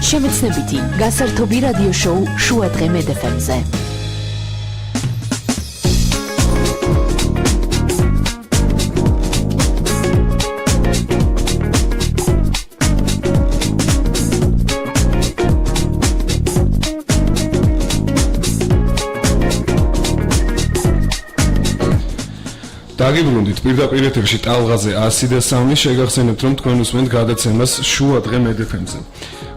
შემეცნებითი გასართობი რადიო შოუ შუა დღე მედ FM-ზე. დაგიბრუნდით პირდაპირ ეთერში ტალღაზე 103 შეგახსენებთ რომ თქვენ უსმენთ გადაცემას შუა დღე მედ FM-ზე.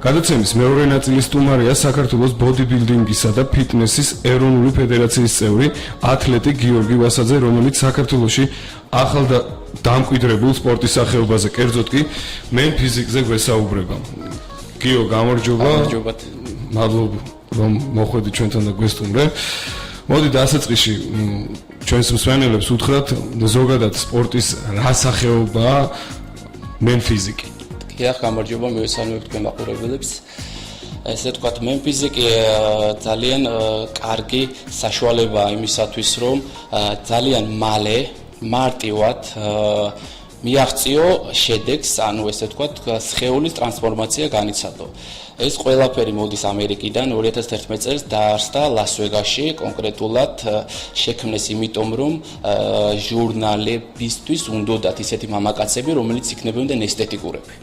გადაცემის მეორე ნაწილის სტუმარია საქართველოს ბოდიბილდინგისა და ფიტნესის ეროვნული ფედერაციის წევრი ათლეტი გიორგი ვასაძე, რომელიც საქართველოში ახალ და დამკვიდრებულ სპორტის სახეობაზე, კერძოდ კი მენ ფიზიკზე გვესაუბრება. გიო, გამარჯობა. მადლობა რომ მოხვედით ჩვენთან და გვესტუმრე. მოდი დასაწყისში ჩვენს მსმენელებს უთხრათ ზოგადად სპორტის რა სახეობაა მენ ფიზიკი. Დიახ, გამარჯობა, მივესალმებ თქვენ მაყურებელებს. ესე ვთქვათ, მენ ფიზიკი ძალიან კარგი საშუალებაა იმისათვის, რომ ძალიან მალე, მარტივად მიაღწიო შედეგს, ანუ ესე ვთქვათ, სხეულის ტრანსფორმაცია განიცადო. ეს ყველაფერი მოდის ამერიკიდან 2011 წელს დაარსდა ლას-ვეგასში, კონკრეტულად შექმნეს იმიტომ, რომ ჟურნალებისთვის უნდათ ისეთი მამაკაცები, რომელიც იქნებოდნენ ესთეტიკურები.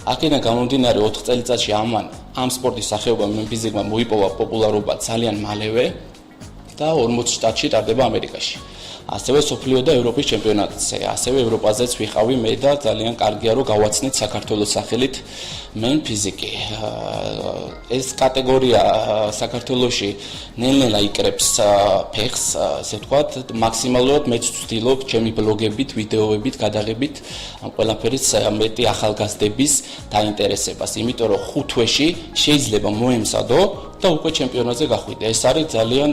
აქედან გამომდინარე 4 წელიწადში ამ სპორტის სახეობამ მენ ფიზიკმა მოიპოვა პოპულარობა ძალიან მალევე და 40 შტატში ტარდება ამერიკაში. ასევე სოფლიო და ევროპის ჩემპიონატზე, ასევე ევროპაზეც ვიყავი მე და ძალიან კარგია რომ გავაცნეთ საქართველოს სახელით მენ ფიზიკი. ეს კატეგორია საქართველოში ნელ-ნელა იკრებს ფეხს, ასე ვთქვათ, მაქსიმალურად მეც ვცდილობ ჩემი ბლოგებით, ვიდეოებით, გადაღებით ამ ყველაფერის მეტი ახალგაზრდების დაინტერესებას, იმიტომ რომ 5 თვეში შეიძლება მოემზადო და უკვე ჩემპიონატზე გახვიდე. ეს არის ძალიან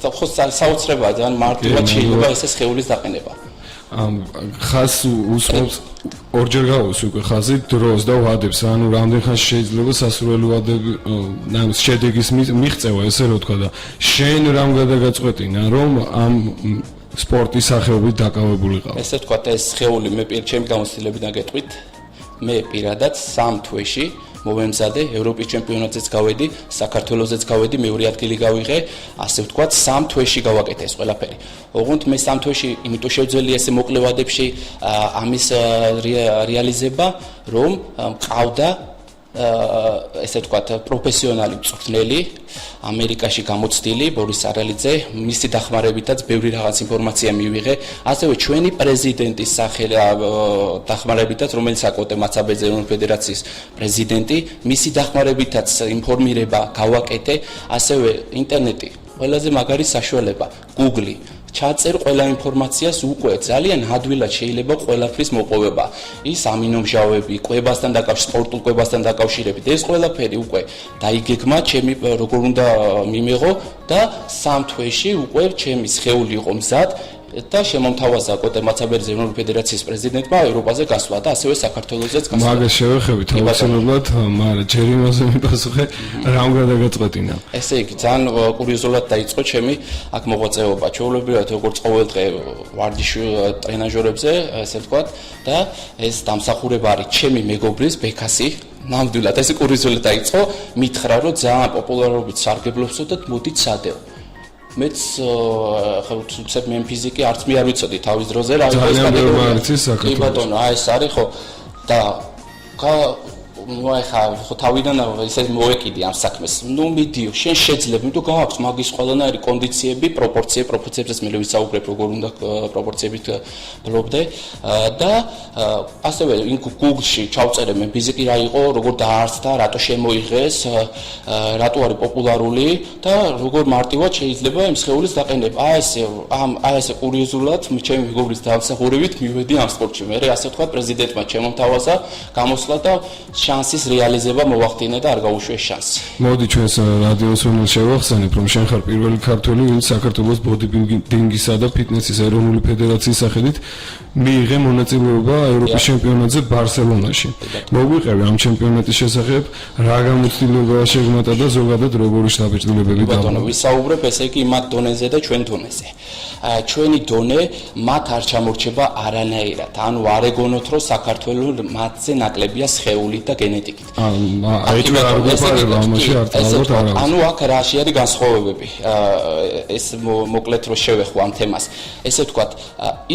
ხო საოცრებაა, ძალიან მარტივად შეიძლება ესე სხეულის დაყენება. ხას უსმენს ორჯერ გავუსვი უკვე ხაზი დროს და ვადებს, ანუ რამდენ ხანში შეიძლება სასურველი ვადები შედეგის მიღწევა, ესე რომ ვთქვა და შენ რამ გადაგაწყვეტინა, რომ ამ სპორტის სახეობით დაკავებულიყავ? ესე ვთქვა, ეს სხეული მე ჩემი გამოცდილებიდან გეტყვით, მე პირადად 3 თვეში მომემზადე, ევროპის ჩემპიონატზეც გავედი, საქართველოსაც გავედი, მეორე ადგილი გავიღე, ასე ვთქვათ, 3 თვეში გავაკეთე ეს ყველაფერი. ოღონდ მე 3 თვეში იმიტომ შევძელია ესე მოკლე ვადებში ამის რეალიზება, რომ მყავდა ესე ვთქვათ, პროფესიონალი მწვრთნელი, ამერიკაში გამოცდილი ბორის არალიძე, მისი დახმარებითაც ბევრი რაღაც ინფორმაცია მივიღე, ასევე ჩვენი პრეზიდენტის დახმარებითაც, რომელიც აკოტე მაცაბეძე ეროვნული ფედერაციის პრეზიდენტი, მისი დახმარებითაც ინფორმირება გავაკეთე, ასევე ინტერნეტი, ყველაზე მაგარი საშუალება, Google ჩაწერ ყველა ინფორმაციას უკვე ძალიან ადვილად შეიძლება ყველაფრის მოპოვება. ის ამინომჟავები, კვებასთან დაკავშირებით, სპორტულ კვებასთან დაკავშირებით, ეს ყველაფერი უკვე დაიგეგმა, ჩემი როგორ უნდა მიმეღო და 3 თვეში უკვე ჩემი სხეული იყო მზად და შემომთავაზა კოტე მაცაბეძე ეროვნული ფედერაციის პრეზიდენტმა ევროპაზე გასვლა და ასევე საქართველოსაც გასვლა. მაგას შევეხებით აუცილებლად, მაგრამ ჯერ იმაზე მიპასუხე, რამ გადაგაწყვეტინა. ესე იგი, ძალიან კურიოზულად დაიწყო ჩემი აქ მოღვაწეობა. ჩვეულებრივად როგორც ყოველდღე ვარჯიში ტრენაჟორებზე, ესე ვთქვათ, და ეს დამსახურება არის ჩემი მეგობრის ბექასი. ნამდვილად ეს კურიოზულად დაიწყო, მითხრა რომ ძალიან პოპულარობით სარგებლობსო და მოდით სადეო. მეც ხევცებ მენ ფიზიკი არც მე არ ვიცოდი თავის დროზე რა არის ეს კატეგორია. კი ბატონო, ეს არის ხო და ხო თავიდან ისე მოეკიდი ამ საქმეს. ნუ მიდიო, შენ შეძლებ, იმიტომ გააქვს მაგის ყველანაირი კონდიციები, პროპორციებსაც მე ვისაუბრებ, როგორ უნდა პროპორციებით ბლობდე და ასევე Google-ში ჩავწერე მე ფიზიკი რა იყო, როგორ დაარსდა, რატო შემოიღეს, რატო არის პოპულარული და როგორ მარტივად შეიძლება იმ სხეულის დაყენება. აი ესე კურიოზულად ჩემი მეგობრის დამსახურებით მივედი ამ სპორტში. მე ასე ვთქვათ, პრეზიდენტმა შემომთავაზა გამოსვლა და შანსის რეალიზება მოვახდინე და არ გაუშვეს შანსი. მოდი ჩვენს რადიოს უნელ შევახსენებ, რომ შენ ხარ პირველი ქართველი, ვინც საქართველოს ბოდიბილდინგისა და ფიტნესის ეროვნული ფედერაციის სახელით მიიღე მონაწილეობა ევროპის ჩემპიონატზე ბარსელონაში. მოგვიყევი ამ ჩემპიონატის შესახებ, რა გამოცდილება შეგმატა და ზოგადად როგორი შთაბეჭდილებები გავა? ბატონო, ვისაუბრებ ესე იგი მათ დონეზე და ჩვენ დონეზე. ჩვენი დონე მათ არ ჩამორჩება არანაირად. ანუ არ ეგონოთ, რომ საქართველოს მათზე ნაკლებია სხეული და გენეტიკით. აიჭვე არ გვეპარება ამაში არტალობთ არა. ანუ აქ რაში არის განსხვავებები? ეს მოკლედ რო შევეხო ამ თემას. ესე ვთქვათ,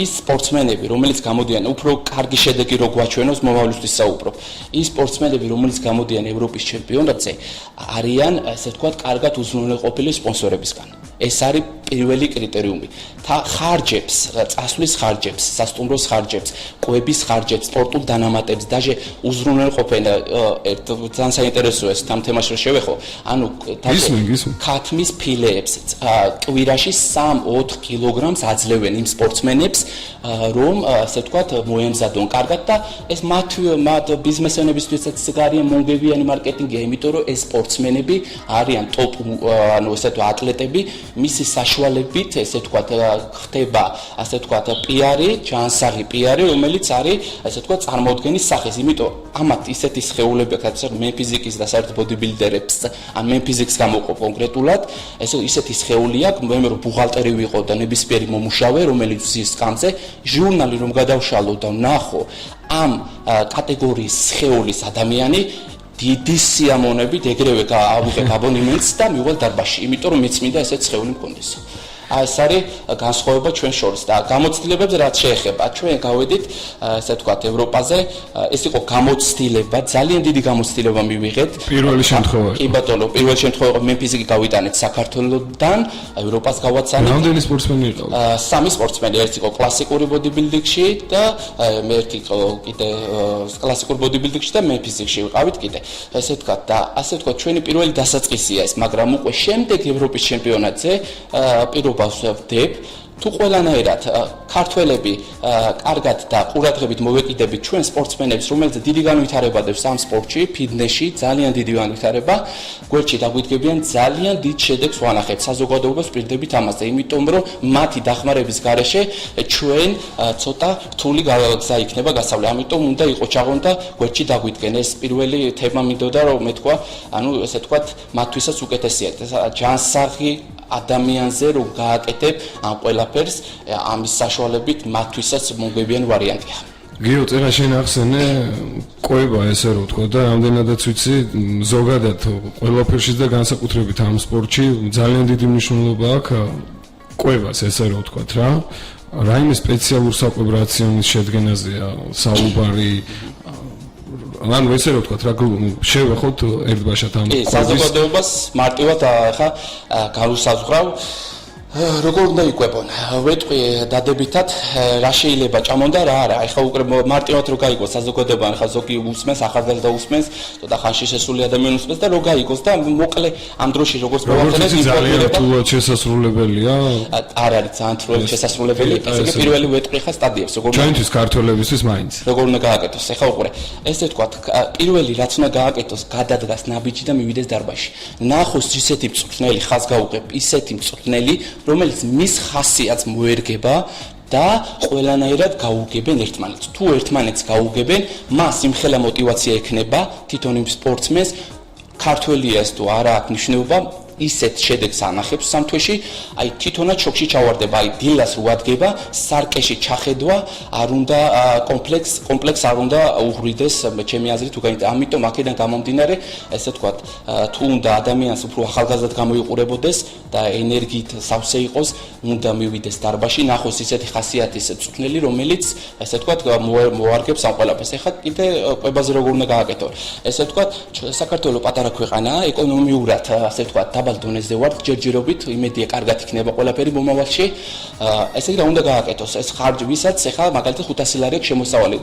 ის სპორტსმენები, რომელიც გამოდიან, უფრო კარგი შედეგი რო გვაჩვენოს მომავლისთვის საუბრობ. ის სპორტსმენები, რომელიც გამოდიან ევროპის ჩემპიონატზე, არიან, ესე ვთქვათ, კარგად უზრუნველყოფილი სპონსორებისგან. ეს არის პირველი კრიტერიუმი. ხარჯებს, წასვლის ხარჯებს, სასტუმროს ხარჯებს, კვების ხარჯებს, სპორტულ დანამატებს, даже უზრუნველყოფენ ძალიან საინტერესოა ეს ამ თემაში რომ შევეხო. ანუ ქათმის ფილეებს კვირაში 3-4 კილოგრამს აძლევენ იმ სპორტსმენებს, რომ ასე ვთქვათ, მოემზადონ კარგად და ეს მათ ბიზნესმენებისთვისაც ძალიან მონგებიანი მარკეტინგია, იმიტომ რომ ეს სპორტსმენები არიან ტოპ, ანუ ასე ვთქვათ, ატლეტები, მისი საშუალებით, ესე ვთქვათ, ხდება, ასე ვთქვათ, პიარი, ჯანსაღი პიარი, რომელიც არის, ასე ვთქვათ, წარმოუდგენის სახის. იმიტომ ამათ ისეთი სხეულები აქვს, რაც მენფიზიკის და საერთოდ ბოდიბილდერებს, ან მენფიზიკს გამოყო კონკრეტულად, ისეთი სხეული აქვს, მე რომ ბუღალტერი ვიყო და ნებისმიერი მომუშავე, რომელიც ზის კანზე, ჟურნალი რომ გადავშალო და ვნახო ამ კატეგორიის სხეულის ადამიანი დიდი სიამონებით ეგრევე ავიღებ აბონემენტს და მივალ დარბაზში, იმიტომ რომ მეც მინდა ესეთ სხეული მქონდეს. ეს არის განსხვავება ჩვენ შორის და გამოცდილებებს რაც შეეხება. ჩვენ გავედით, ესე ვთქვათ, ევროპაზე, ეს იყო გამოცდილება, ძალიან დიდი გამოცდილება მივიღეთ. პირველი შემთხვევა. კი ბატონო, პირველი შემთხვევა მენფიზიკი გავიტანეთ საქართველოსდან, ევროპას გავაცანეთ. რამდენი სპორტსმენი იყავთ? 3 სპორტსმენი, ერთი იყო კლასიკური ბოდიბილდინგში და მე ერთი იყო კიდე კლასიკურ ბოდიბილდინგში და მენფიზიკში ვიყავით კიდე. ესე ვთქვათ და ასე ვთქვათ, ჩვენი პირველი დასაწყისია ეს, მაგრამ უკვე შემდეგ ევროპის ჩემპიონატზე პირობა ვდებ თუ ყველანაირად ქართველები კარგად და ყურადღებით მოვეკიდებით ჩვენ სპორტსმენებს, რომელზეც დიდი განვითარება დევს ამ სპორტში, ფიტნესში, ძალიან დიდი განვითარება, გვერდში დაგვიდგებიან ძალიან დიდ შედეგს ვანახებთ საზოგადოებას პირდებით ამაზე, იმიტომ რომ მათი დახმარების გარეშე ჩვენ ცოტა რთული გზა იქნება გასავლე. ამიტომ უნდა იყო ჩაღონ და გვერდში დაგვიდგენ. ეს პირველი თემა მინდოდა რომ მეთქვა, ანუ ესე ვთქვათ, მათთვისაც უკეთესია. ჯანსაღი ადამიანზე რომ გააკეთებ ამ ყველაფერს, ამის საშუალებით მათთვისაც მოგებიან ვარიანტია. გიო, წერა შენ ახსენე კვება, ესე რომ ვთქვა და რამდენადაც ვიცი, ზოგადად ყველაფერში და განსაკუთრებით ამ სპორტში ძალიან დიდი მნიშვნელობა აქვს კვებას, ესე რომ ვთქვა რა. რაიმე სპეციალურ საკვებ რაციონის შედგენაზეა საუბარი. ანუ ესე რომ ვთქვათ, რა შევეხოთ ერთბაშად ამ კვების. საზოგადოებას მარტივად ახლა გავუსაზღვრავ როგორ უნდა იკვებონ? ვეტყვი დადებითად, რა შეიძლება ჭამონ და რა არა. ახლა უკვე მარტივად რო გაიგოს საზოგადოება, ახლა ზოგი უსმენს, ახალგაზრდა უსმენს, ცოტა ხანში შესული ადამიანი უსმენს და რო გაიგოს და მოკლე ამ დროში როგორც მოვახერხეთ ძალიან რთულად შესასრულებელია. არ არის ძალიან რთულად შესასრულებელი. ესე იგი პირველი ვეტყვი ხა სტადიებს, როგორ ჩვენთვის ქართველებისთვის მაინც. როგორ უნდა გააკეთოს? ახლა უკვე ესე ვთქვათ, პირველი რაც უნდა გააკეთოს, გადადგას ნაბიჯი და მივიდეს დარბაზში. ნახოს ისეთი მწვრთნელი ხაზს გაუღებ, ისეთი მწვრთნელი რომელიც მის ხასიათს მოერგება და ყველანაირად გაუგებენ ერთმანეთს. თუ ერთმანეთს გაუგებენ, მას იმხელა мотиваცია ექნება თვითონ იმ სპორტსმენს, ქართველია ეს თუ არა აქვს მნიშვნელობა, ისეთ შედეგს ანახებს სამთვეში, აი თვითონაც შოქში ჩავარდება, აი დილას რო ადგება, სარკეში ჩახედვა, არ უნდა კომპლექს არ უნდა უღრიდეს, ჩემი აზრით უგანით. ამიტომ აქედან გამომდინარე, ესე ვთქვათ, თუ უნდა ადამიანს უფრო ახალგაზრდად გამოიყურებოდეს და ენერგიით სავსე იყოს, უნდა მივიდეს დარბაზში, ნახოს ისეთი ხასიათის მწვრთნელი, რომელიც ესე ვთქვათ, მოარგებს ამ ყველაფერს. ეხლა კიდე კვებაზე როგორ უნდა გააკეთო. ესე ვთქვათ, საქართველოს პატარა ქვეყანაა, ეკონომიურად, ასე ვთქვათ, დონეზე ვართ, ჯერჯერობით, იმედია კარგად იქნება ყველაფერი მომავალში. ესე იგი რა უნდა გააკეთოს? ეს ხარჯი ვისაც ახლა მაგალითად 500 ლარი აქვს შემოსავალი.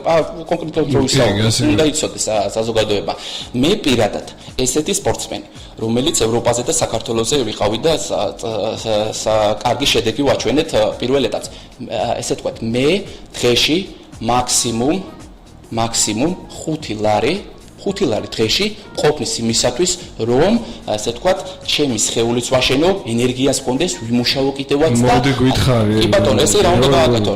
კონკრეტულად რო ვისაუბროთ, უნდა იცოდეს საზოგადოება. მე პირადად ესეთი სპორტსმენი, რომელიც ევროპაზე და საქართველოსზე ვიყავი და კარგი შედეგი ვაჩვენეთ პირველ ეტაპზე. ესე ვთქვათ, მე დღეში მაქსიმუმ 5 ლარი დღეში ყოფნის იმისათვის, რომ ასე ვთქვათ, ჩემი სხეულიც ვაშენო, ენერგიას მქონდეს, ვიმუშაო კიდევაც და მოდი გითხარი. კი ბატონო, ესე რა უნდა გააკეთო?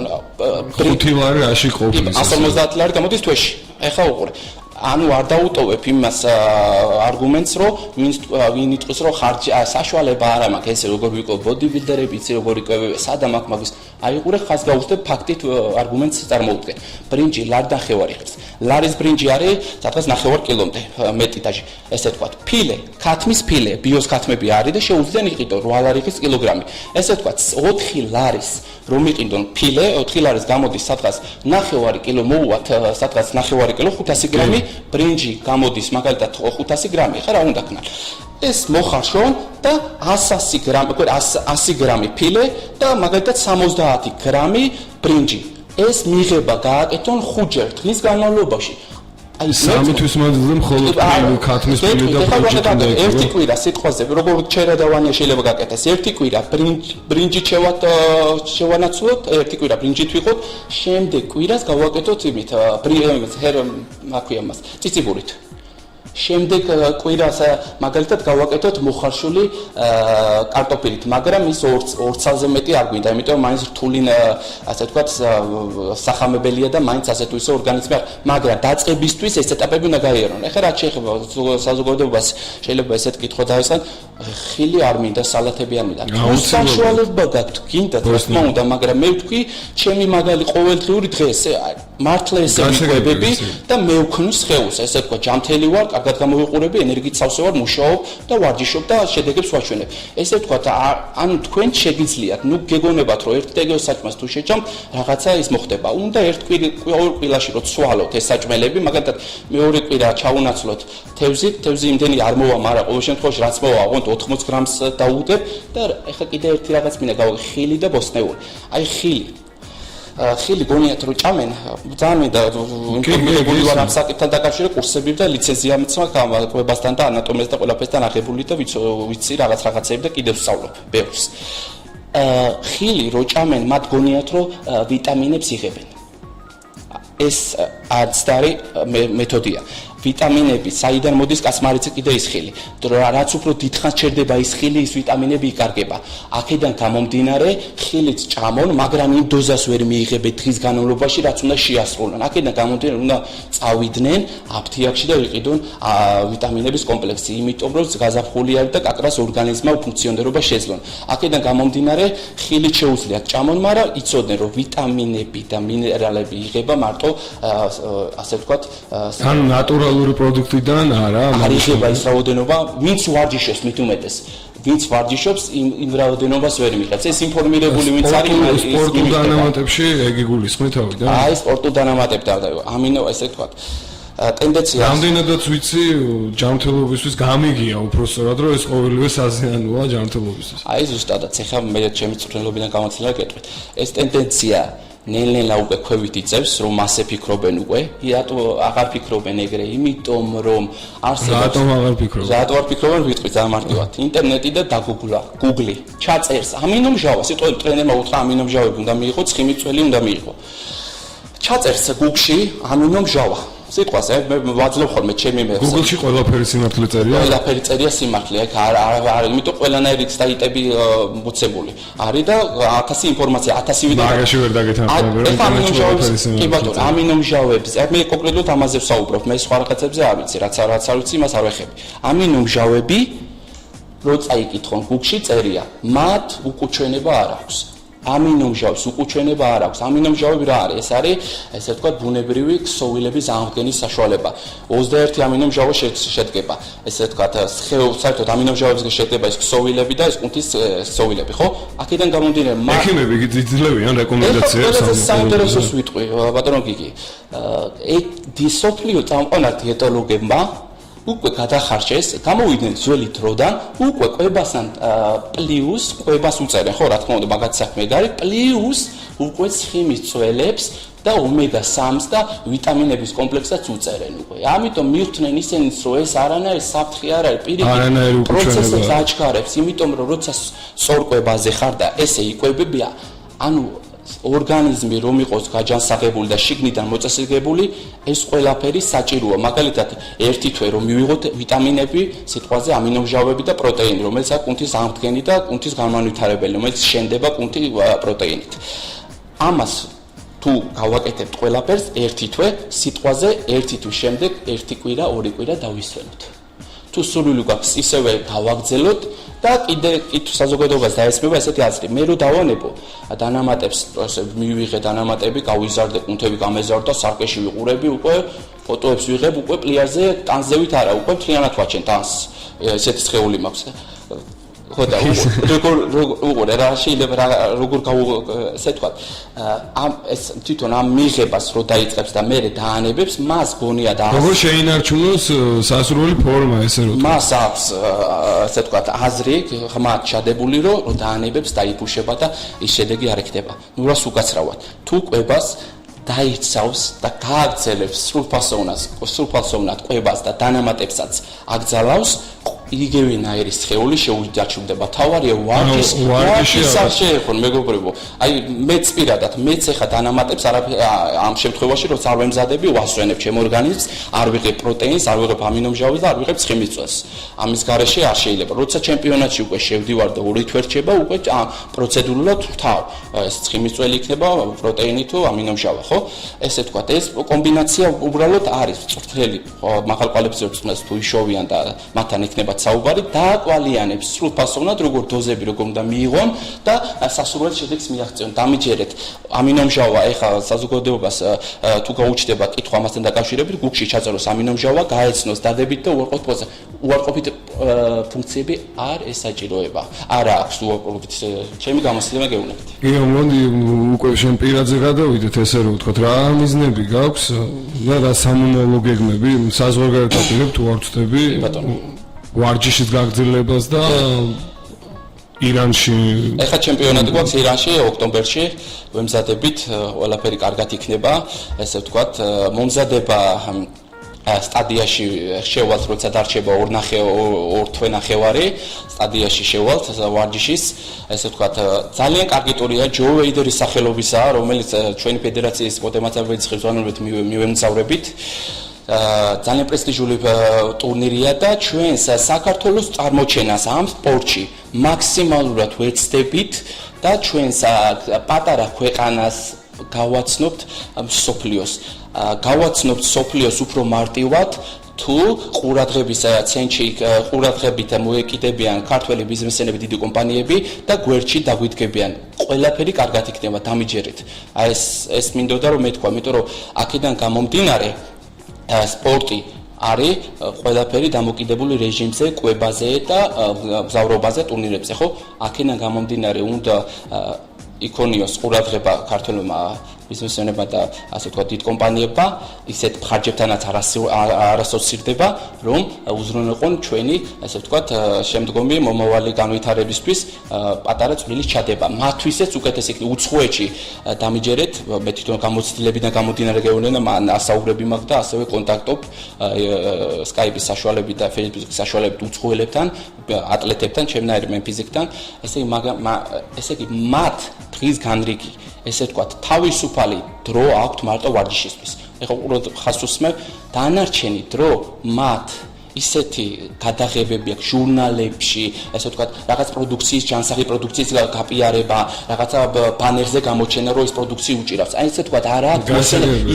5 ლარი რაში ყოფნის? 150 ლარი გამოდის თვეში. ეხლა უყურე. ანუ არ დაუტოვებ იმას არგუმენტს, რომ ვინ იტყვის, რომ ხარჯი საშუალება არ მაქვს, ესე როგორ ვიყო ბოდიბილდერები, იცი როგორ იყובები, სადამ აქ მაგის აიყურე ხას გავუსდებ ფაქტით არგუმენტს წარმოუდგენ. ბრინჯი ლარდახევარი ხის. ლარის ბრინჯი არის სადღაც 9 კილომდე მეტი დაჟე, ესე თქვათ. ფილე, ქათმის ფილე, ბიოს ქათმები არის და შეუძლია იყიდო 8 ლარიხის კილოგრამი. ესე თქვათ 4 ლარის რომ იყიდონ ფილე, 4 ლარის გამოდის სადღაც 9 კილო მოუვათ, სადღაც 9 კილო 500 გრამი ბრინჯი გამოდის მაგალითად 500 გრამი, ხა რა უნდა ქნა. ეს მოხარშონ და 100 გრამი, 100 გრამი ფილე და მაგალითად 70 გრამი ბრინჯი. ეს მიიღება გააკეთონ 5 დღის განმავლობაში. სამი თვის მანძილზე მხოლოდ ქათმის ფილე და ბრინჯი უნდა იყოს. ერთი კვირა სიტყვაზე, როგორ ჩერადავანია შეიძლება გაკეთდეს. ერთი კვირა ბრინჯი შევანაცვლოთ, ერთი კვირა ბრინჯით ვიყოთ, შემდეგ კვირას გავაკეთოთ იმით, ციციბურით. შემდეგ კვირას მაგალითად გავაკეთოთ მოხარშული კარტოფილით, მაგრამ ის 2-ზე მეტი არ გვინდა, იმიტომ რომ მაინც რთული, ასე ვთქვათ, სახამებელია და მაინც ასე თუ ისე ორგანიზმი არ, მაგრამ დაწყებისთვის ეს ეტაპები უნდა გაიარონ. ეხლა რა შეიძლება საზოგადოებას შეიძლება ესეთ კითხვა დაესხან, ხილი არ მინდა, სალათები არ მინდა. თუ საშუალება გაქვთ, გინდა რა თქმა უნდა, მაგრამ მე ვთქვი, ჩემი მაგალი ყოველდღიური დღე ესე მართლა ესე ვიყვებები და მე ვქნის ხეულს, ესე ვთქვა, ჯამთელი ვარ, კარგად გამოვიყურები, ენერგიით სავსე ვარ, მუშაობ და ვარჯიშობ და შედეგებს ვაჩვენებ. ესე ვთქვათ, ანუ თქვენ შეგიძლიათ, ნუ გეგონებათ, რომ ერთ დეგევ საჭმელს თუ შეჭამთ, რაღაცა ის მოხდება. უნდა ერთ კვირაში რომ ცვალოთ ეს საჭმელები, მაგალითად მეორე კვირა ჩაუნაცვლოთ თევზი იმდენი არ მოვა, მაგრამ ყოველ შემთხვევაში რაც მოვა, აღონდ 80 გრამს დაუღებ და ეხლა კიდე ერთი რაღაც მინდა გავიგე, ხილი და ბოსტნეული. აი ხილი გონიათ რომ ჭამენ, ძალიან მინდა ინფორმირებული ვარ ამ საკითხთან დაკავშირებით, კურსები და ლიცენზია მიცვა კვებასთან და ანატომიასთან და ყველაფერსთან აღებული და ვიცი რაღაცები და კიდევ ვსწავლობ ბევრს. ხილი რო ჭამენ, მათ გონიათ რომ ვიტამინებს იღებენ. ეს არცდარი მეთოდია. ვიტამინები, საიდან მოდის კაცმარიცი კიდე ის ხილი. რაც უფრო დიდხანს ჩერდება ის ხილი, ის ვიტამინები იკარგება. აქედან გამომდინარე, ხილიც ჭამონ, მაგრამ იმ დოზას ვერ მიიღებენ დღის განმავლობაში, რაც უნდა შეასრულონ. აქედან გამომდინარე, უნდა წავიდნენ აფთიაქში და ვიყიდონ ვიტამინების კომპლექსი, იმიტომ რომ გაზაფხული არის და კაკრას ორგანიზმმა ფუნქციონირება შეძლონ. აქედან გამომდინარე, ხილიც შეუძლიათ ჭამონ, მაგრამ იცოდნენ, რომ ვიტამინები და მინერალები იღება მარტო ასე ვთქვათ, ანუ ნატურალური პროდუქტიდან არა, არიღება ის რაოდენობა, ვინც ვარჯიშობს მით უმეტეს. ვინც ვარჯიშობს, იმ რაოდენობას ვერ მიიღებს. ეს ინფორმირებული ვინც არის სპორტულ დანამატებში ეგ იგულისხმით ავიდა. აი სპორტულ დანამატებთან დავა. ამინო ესე ვთქვათ. ტენდენცია. რამდენადაც ვიცი, ჯანმრთელობისთვის გამიგია უпроსტად, რომ ეს ყოველივე საზიანოა ჯანმრთელობისთვის. აი ზუსტადაც, ეხლა მე ჩემი წვრილობიდან გამოცდილება გეტყვით. ეს ტენდენცია ნელ-ნელა უკვე ქვევით იწევს, რომ მასე ფიქრობენ უკვე, რატო აღარ ფიქრობენ ეგრე, იმიტომ რომ არსებობს რატომ აღარ ფიქრობენ, ვიტყვი ძალიან მარტივად. ინტერნეტი და დაგუგლა, Google, ჩაწერს ამინომჟავა, სიტყვით ტრენერმა უთხრა ამინომჟავები უნდა მიიღო, ცხიმიწველი უნდა მიიღო. ჩაწერს Google-ში ამინომჟავა. სიტყვაზე მე ვაძლევ ხოლმე ჩემი მე Google-ში ყველაფერი სიმართლე წერია. ყველაფერი წერია სიმართლე, აქ არ იმიტომ ყველანაირი საიტები მოცემული. არის და 1000 ინფორმაცია, 1000 ვიდეო. მაგაში ვერ დაგეთანხმები, რომ ინტერნეტში კი ბატონო, ამინომჟავებს, მე კონკრეტულად ამაზე ვსაუბრობ, მე სხვა რაღაცებზე არ ვიცი, რაც არ ვიცი, იმას არ ვეხები. ამინომჟავები რო წაიკითხონ Google-ში წერია, მათ უკუჩვენება არ აქვს. ამინომჟავებს უკუჩვენება არ აქვს. ამინომჟავები რა არის? ეს არის, ესე ვთქვათ, ბუნებრივი ქსოვილების აღდგენის საშუალება. 21 ამინომჟავა შედგება. ესე ვთქვათ, საერთოდ ამინომჟავების შედგება ეს ქსოვილები და ეს კუნთის ქსოვილები, ხო? აქედან გამომდინარე, ექიმები იძლევიან რეკომენდაციებს საინტერესოს ვიტყვი, ბატონო გიგი. დისოფლიო წამყვანა დიეტოლოგებმა უკვე გადახარჯეს, გამოვიდნენ ძველი დროდან, უკვე კვებასთან პლუს კვებას უწერენ, ხო, რა თქმა უნდა, მაგათ საქმე არის, პლუს უკვე ცხიმის წველებს და ომეგა-3-ს და ვიტამინების კომპლექსსაც უწერენ უკვე. ამიტომ მიხვდნენ ისინიც, რომ ეს არანაირი საფრთხე არ არის, პირიქით პროცესებს აჩქარებს, იმიტომ რომ როცა სწორკვებაზე ხარ და ესე იკვებებია, ანუ ორგანიზმი რომ იყოს გაჯანსაღებული და შიგნიდან მოწესრიგებული, ეს ყველაფერი საჭიროა. მაგალითად, ერთი თვე რომ მივიღოთ ვიტამინები, სიტყვაზე ამინომჟავები და პროტეინი, რომელიც აქვს კუნთის აღდგენი და კუნთის განმანვითარებელი, რომელიც შენდება კუნთი პროტეინით. ამას თუ გავაკეთებთ ყველაფერს ერთი თვე, სიტყვაზე ერთი თვის შემდეგ ერთი კვირა, ორი კვირა დავისვენოთ. თუ სურვილი გვაქვს ისევე გავაგრძელოთ და კიდე საზოგადოებას დაესმება ესეთი აზრი. მე რო დავანებო დანამატებს მივიღე დანამატები, გავიზარდე, კუნთები გამეზარდა, სარკეში ვიყურები, უკვე ფოტოებს ვიღებ, უკვე პლიაჟზე ტანზევით არა, უკვე მთლიანად ვაჩენ ტანს. ესეთი სხეული მაქვს. ხო და როგორ რა შეიძლება როგორ ესე თქვა ეს თვითონ ამ მიღებას რო დაიწყებს და მე დაანებებს მას გონია და როგორ შეინარჩუნოს სასურველი ფორმა ესე რომ მას აქვს ესე თქვა აზრი ხმად ჩადებული რომ დაანებებს და იფუშება და ის შედეგი არ ექნება ნუ რას უკაცრავად თუ ყვებას დაიცავს და გააგრძელებს სრულფასოვნად ყვებას და დანამატებსაც აგზალავს იგივენაირი სხეული შეუჯაჭვდება თავარია ვარჯიში არ შეეხონ მეგობრებო აი მეც პირადად მეც ეხა დანამატებს ამ შემთხვევაში როცა არ ვემზადები ვასვენებ ჩემ ორგანიზმს არ ვიღებ პროტეინს არ ვიღებ ამინომჟავის და არ ვიღებ ცხიმიწვას ამის გარეშე არ შეიძლება როცა ჩემპიონატში უკვე შევდივარ და ორი თვე რჩება უკვე პროცედურულად ვთავ ეს ცხიმიწველი იქნება პროტეინი თუ ამინომჟავა ხო ესე თქვა ეს კომბინაცია უბრალოდ არის წვრთნელი მაღალყალებს თუ იშოვიან და მათთან იქნება საუბარი დააკვალიანებს სრულფასოვნად როგორ დოზები როგორ უნდა მიიღონ და სასურველ შედეგს მიაღწევენ დამიჯერეთ ამინომჟავა ეხლა საზოგადოებას თუ გაუჩნდება კითხვა ამასთან დაკავშირებით გუგლში ჩაწეროს ამინომჟავა გაეცნოს დადებით და უარყოფით ფუნქციები არ ესაჭიროება არა აქვს უარყოფით ჩემი გამოსილება გეუბნებით იო მოდი უკვე შენ პირადზე გადავიდეთ ესე რომ ვთქვათ რა მიზნები გაქვს და რა სამომავლო გეგმები საზღვარგარეთ თუ არ ვწდები ვარჯიშის გაგრძელებას და ირანში ეხლა ჩემპიონატი გვაქვს ირანში ოქტომბერში ვემზადებით ყველაფერი კარგად იქნება ესე ვთქვათ მომზადება სტადიაში შევალთ როცა დარჩება 2 თვე ნახევარი სტადიაში შევალთ ვარჯიშის ესე ვთქვათ ძალიან კარგი ტურია ჯო ვეიდერის სახელობისაა რომელიც ჩვენი ფედერაციის მოდემაცებების ხელმძღვანელობით მივემგზავრებით ძალიან პრესტიჟული ტურნირია და ჩვენს საქართველოს წარმოჩენას ამ სპორტში მაქსიმალურად ვეცდებით და ჩვენს პატარა ქვეყანას გავაცნობთ სოფლიოს უფრო მარტივად თუ ყურადღების ცენტრში ყურადღებით მოეკიდებიან ქართველი ბიზნესმენები დიდი კომპანიები და გვერდში დაგვიდგებიან ყველაფერი კარგად იქნება დამიჯერეთ აი ეს მინდოდა რომ მეთქვა იმიტომ რომ აქედან გამომდინარე სპორტი არის ყველაფერი დამოკიდებული რეჟიმზე, კვებაზე და მგზავრობაზე, ტურნირებზე, ხო? აქედან გამომდინარე უნდა იქონიოს ყურადღება ქართველმა ბიზნესმენებმა და ასე ვთქვათ დიდ კომპანიებმა, ისეთ ხარჯებთანაც არასოცირდება, რომ უზრუნველყონ ჩვენი, ასე ვთქვათ, შემდგომი მომავალი განვითარებისთვის პატარა წვლილი ჩადება. მათთვისაც უკეთესი იქნება უცხოეთში დამიჯერეთ, მე თვითონ გამოცდილებიდან გამომდინარე გეუბნები, მან ასაუბრები მაქვს და ასევე კონტაქტობ Skype-ის საშუალებით და Facebook-ის საშუალებით უცხოელებთან, ატლეტებთან, ჩემნაირ მემფიზიკთან, ესე იგი მათ დღის განრიგი ესე ვთქვათ, თავისუფალი დრო აქვთ მარტო ვარჯიშისთვის. ეხლა უბრალოდ ხას უსმევ, დანარჩენი დრო მათ ისეთი გადაღებები აქვს ჟურნალებში, ესე ვთქვათ, რაღაც პროდუქციის, ჯანსაღი პროდუქციის გაპიარება, რაღაცა ბანერზე გამოჩენა, რომ ეს პროდუქცია უჭირავს. აი ესე ვთქვათ, არა,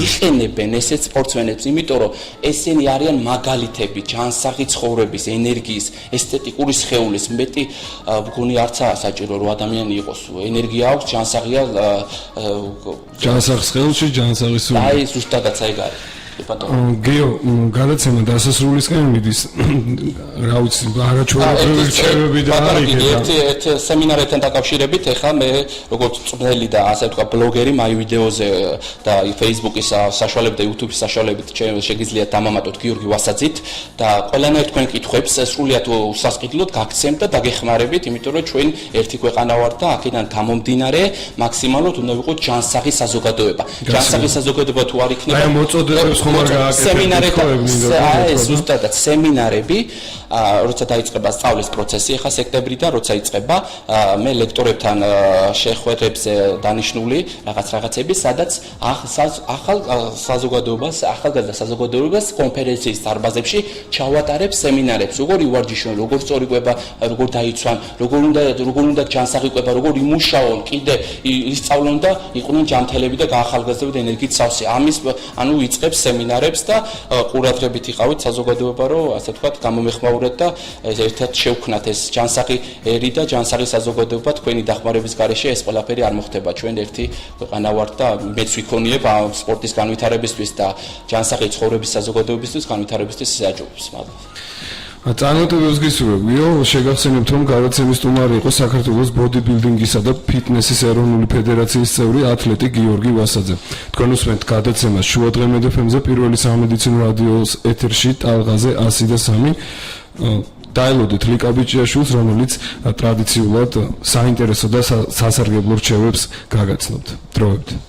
იყენებენ ესეთ სპორტსმენებს, იმიტომ რომ ესენი არიან მაგალითები ჯანსაღი ცხოვრების, ენერგიის, ესთეტიკური სხეულის. მეტი მგონი არცაა საჭირო, რომ ადამიანი იყოს. ენერგია აქვს, ჯანსაღია ჯანსაღ სხეულში, ჯანსაღი სული. აი ზუსტადაც ეგ არის. გეო, გადაცემა დასასრულისკენ მიდის. რა ვიცი, არაჩვეულებრივი რჩევები და ერთ სემინართან დაკავშირებით, ეხლა მე როგორც წვრთნელი და ასე ვთქვათ, ბლოგერი მაი ვიდეოზე და Facebook-ის საშუალებით და YouTube-ის საშუალებით შეგიძლიათ დამამატოთ გიორგი ვასაძით და ყველანაირ თქვენ კითხვებს სრულიად უსასყიდლოდ გაგცემთ და დაგეხმარებით, იმიტომ რომ ჩვენ ერთი ქვეყანა ვართ და აქედან გამომდინარე მაქსიმალურად უნდა ვიყოთ ჯანსაღი საზოგადოება. ჯანსაღი საზოგადოება თუ არ იქნება, აი მოწოდებებს ხომ არ გააკეთებთ ზუსტად სემინარები, როცა დაიწყება სწავლის პროცესი, ახლა სექტემბრიდან როცა იწყება, მე ლექტორებთან შეხვედრებზე დანიშნული რაღაცები, სადაც ახალ საზოგადოებას, ახალგაზრდა საზოგადოებას კონფერენციის დარბაზებში ჩავატარებ სემინარებს, როგორ ივარჯიშონ, როგორ სწორიყვება, როგორ დაიცვან, როგორ უნდა ჯანსაღი ყვება, როგორ იმუშაონ, კიდე ისწავლონ და იყვნენ ჯანმრთელები და გაახალგაზრდები და ენერგიით სავსე. ამის ანუ იწყებს სემინარებს და ყურადღებით იყავით საზოგადოება, რომ ასე ვთქვათ, გამომეხმაურეთ და ერთად შევქნათ ეს ჯანსაღი ერი და ჯანსაღი საზოგადოება თქვენი დახმარების გარეშე ეს ყველაფერი არ მოხდება. ჩვენ ერთი ქვეყანა ვართ და მეც ვიქონიებ სპორტის განვითარებისთვის და ჯანსაღი ცხოვრების საზოგადოებისთვის განვითარებისთვის საჯობს. წარმატებებს გისურვებიო, შეგახსენებთ, რომ გადაცემის სტუმარი იყო საქართველოს ბოდიბილდინგისა და ფიტნესის ეროვნული ფედერაციის წევრი ათლეტი გიორგი ვასაძე. თქვენ უსმენთ გადაცემას შუადღე მედეფემზე პირველი სამედიცინო რადიოს ეთერში ტალღაზე 103. დაელოდეთ ლიკა ბიჭიაშვილს, რომელიც ტრადიციულად საინტერესო და სასარგებლო რჩევებს გაგაცნობთ. დროებით.